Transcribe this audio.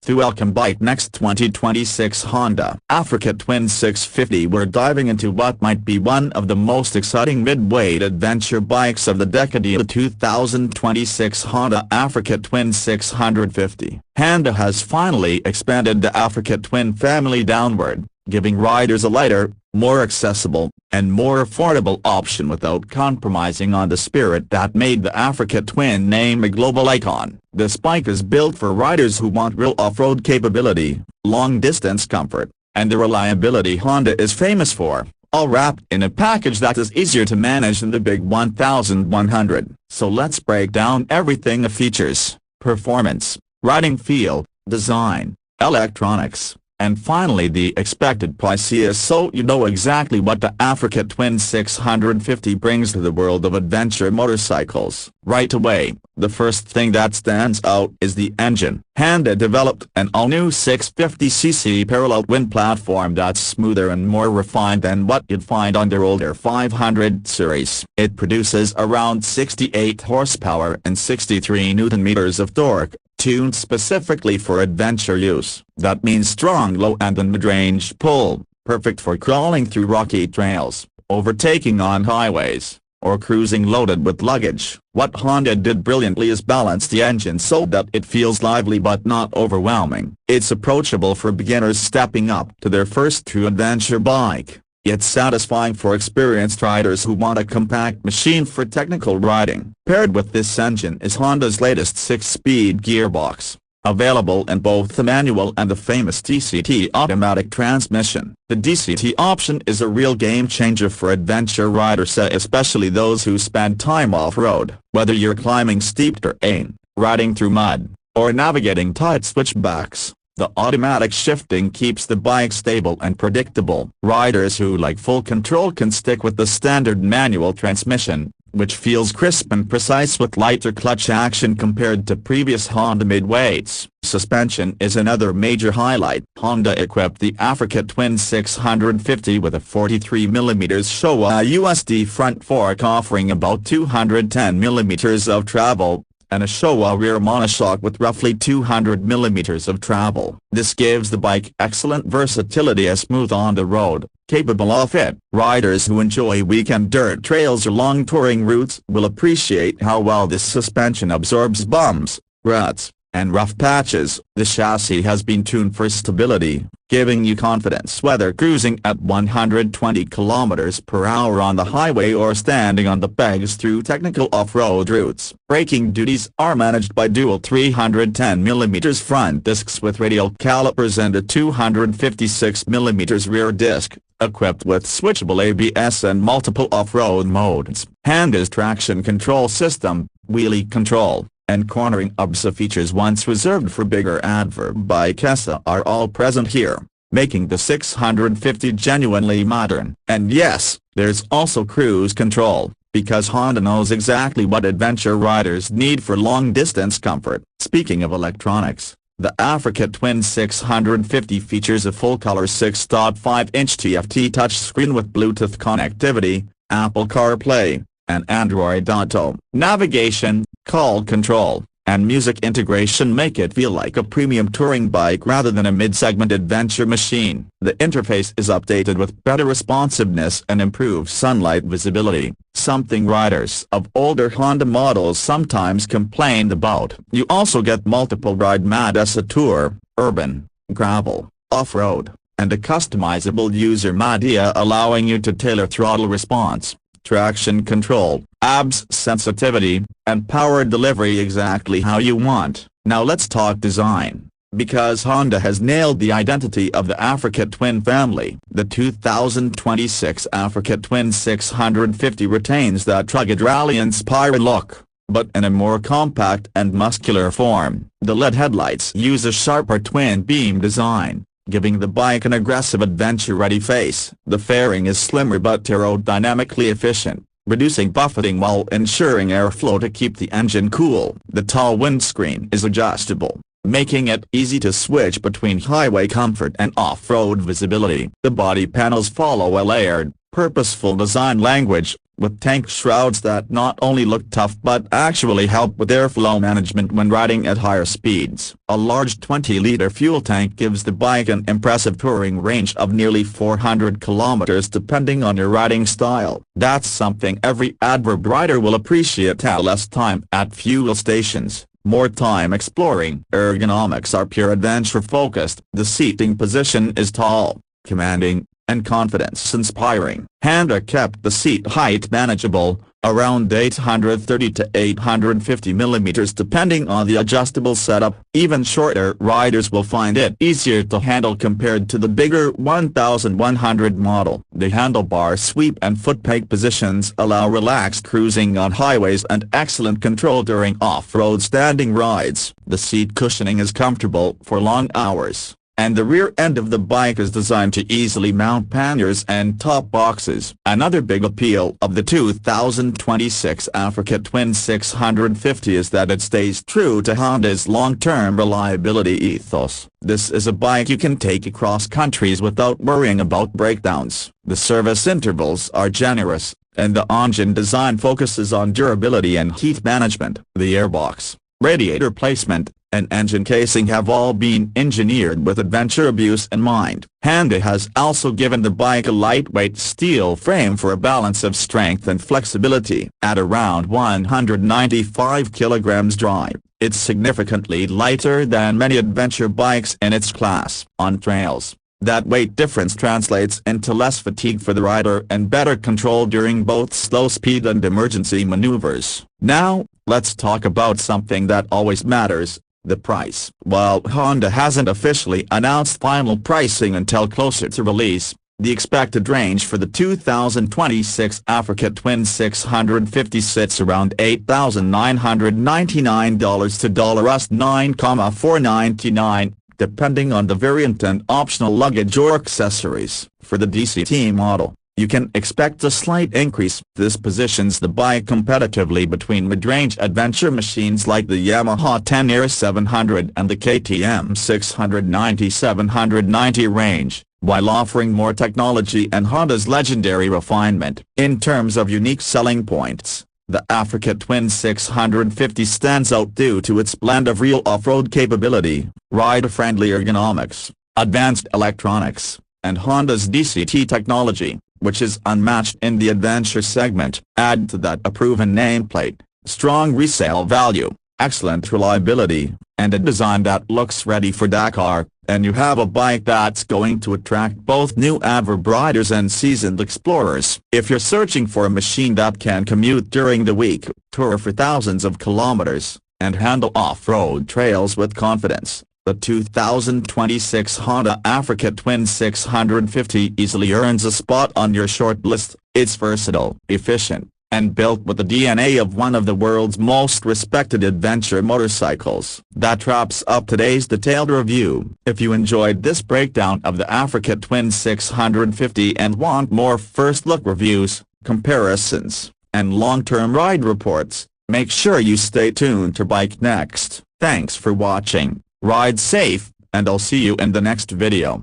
To welcome Bike Next 2026 Honda Africa Twin 650. We're diving into what might be one of the most exciting mid-weight adventure bikes of the decade, the 2026 Honda Africa Twin 650. Honda has finally expanded the Africa Twin family downward, giving riders a lighter, more accessible, and more affordable option without compromising on the spirit that made the Africa Twin name a global icon. This bike is built for riders who want real off-road capability, long-distance comfort, and the reliability Honda is famous for, all wrapped in a package that is easier to manage than the big 1100. So let's break down everything: the features, performance, riding feel, design, electronics, and finally the expected price, so you know exactly what the Africa Twin 650 brings to the world of adventure motorcycles. Right away, the first thing that stands out is the engine. Honda developed an all-new 650cc parallel twin platform that's smoother and more refined than what you'd find on their older 500 series. It produces around 68 horsepower and 63 Nm of torque, tuned specifically for adventure use. That means strong low and mid-range pull, perfect for crawling through rocky trails, overtaking on highways, or cruising loaded with luggage. What Honda did brilliantly is balance the engine so that it feels lively but not overwhelming. It's approachable for beginners stepping up to their first true adventure bike, yet satisfying for experienced riders who want a compact machine for technical riding. Paired with this engine is Honda's latest 6-speed gearbox, available in both the manual and the famous DCT automatic transmission. The DCT option is a real game-changer for adventure riders, especially those who spend time off-road. Whether you're climbing steep terrain, riding through mud, or navigating tight switchbacks, the automatic shifting keeps the bike stable and predictable. Riders who like full control can stick with the standard manual transmission, which feels crisp and precise with lighter clutch action compared to previous Honda midweights. Suspension is another major highlight. Honda equipped the Africa Twin 650 with a 43mm Showa USD front fork offering about 210mm of travel, and a Showa rear monoshock with roughly 200mm of travel. This gives the bike excellent versatility as smooth on the road, capable of it. Riders who enjoy weekend dirt trails or long touring routes will appreciate how well this suspension absorbs bumps, ruts, and rough patches. The chassis has been tuned for stability, giving you confidence whether cruising at 120 km/h on the highway or standing on the pegs through technical off-road routes. Braking duties are managed by dual 310mm front discs with radial calipers and a 256mm rear disc, equipped with switchable ABS and multiple off-road modes. Honda's traction control system, wheelie control, and cornering ABS features once reserved for bigger adventure bikes are all present here, making the 650 genuinely modern. And yes, there's also cruise control, because Honda knows exactly what adventure riders need for long-distance comfort. Speaking of electronics, the Africa Twin 650 features a full-color 6.5-inch TFT touchscreen with Bluetooth connectivity, Apple CarPlay, and Android Auto. Navigation, call control, and music integration make it feel like a premium touring bike rather than a mid-segment adventure machine. The interface is updated with better responsiveness and improved sunlight visibility, something riders of older Honda models sometimes complained about. You also get multiple ride modes: a tour, urban, gravel, off-road, and a customizable user media allowing you to tailor throttle response, traction control, ABS sensitivity, and power delivery exactly how you want. Now let's talk design, because Honda has nailed the identity of the Africa Twin family. The 2026 Africa Twin 650 retains that rugged rally-inspired look, but in a more compact and muscular form. The LED headlights use a sharper twin-beam design, giving the bike an aggressive adventure-ready face. The fairing is slimmer but aerodynamically efficient, reducing buffeting while ensuring airflow to keep the engine cool. The tall windscreen is adjustable, making it easy to switch between highway comfort and off-road visibility. The body panels follow a layered, purposeful design language, with tank shrouds that not only look tough but actually help with airflow management when riding at higher speeds. A large 20-liter fuel tank gives the bike an impressive touring range of nearly 400 kilometers depending on your riding style. That's something every adverb rider will appreciate. Less time at fuel stations, more time exploring. Ergonomics are pure adventure focused. The seating position is tall, commanding, and confidence-inspiring. Honda kept the seat height manageable, around 830 to 850 millimeters depending on the adjustable setup. Even shorter riders will find it easier to handle compared to the bigger 1100 model. The handlebar sweep and foot peg positions allow relaxed cruising on highways and excellent control during off-road standing rides. The seat cushioning is comfortable for long hours, and the rear end of the bike is designed to easily mount panniers and top boxes. Another big appeal of the 2026 Africa Twin 650 is that it stays true to Honda's long-term reliability ethos. This is a bike you can take across countries without worrying about breakdowns. The service intervals are generous, and the engine design focuses on durability and heat management. The airbox, radiator placement, and engine casing have all been engineered with adventure abuse in mind. Honda has also given the bike a lightweight steel frame for a balance of strength and flexibility. At around 195 kilograms dry, it's significantly lighter than many adventure bikes in its class. On trails, that weight difference translates into less fatigue for the rider and better control during both slow speed and emergency maneuvers. Now, let's talk about something that always matters: the price. While Honda hasn't officially announced final pricing until closer to release, the expected range for the 2026 Africa Twin 650 sits around $8,999 to $9,499, depending on the variant and optional luggage or accessories. For the DCT model, you can expect a slight increase. This positions the bike competitively between mid-range adventure machines like the Yamaha Tenere 700 and the KTM 690-790 range, while offering more technology and Honda's legendary refinement. In terms of unique selling points, the Africa Twin 650 stands out due to its blend of real off-road capability, rider-friendly ergonomics, advanced electronics, and Honda's DCT technology, which is unmatched in the adventure segment. Add to that a proven nameplate, strong resale value, excellent reliability, and a design that looks ready for Dakar, and you have a bike that's going to attract both new adverb riders and seasoned explorers. If you're searching for a machine that can commute during the week, tour for thousands of kilometers, and handle off-road trails with confidence, the 2026 Honda Africa Twin 650 easily earns a spot on your short list. It's versatile, efficient, and built with the DNA of one of the world's most respected adventure motorcycles. That wraps up today's detailed review. If you enjoyed this breakdown of the Africa Twin 650 and want more first-look reviews, comparisons, and long-term ride reports, make sure you stay tuned to Bike Next. Thanks for watching. Ride safe, and I'll see you in the next video.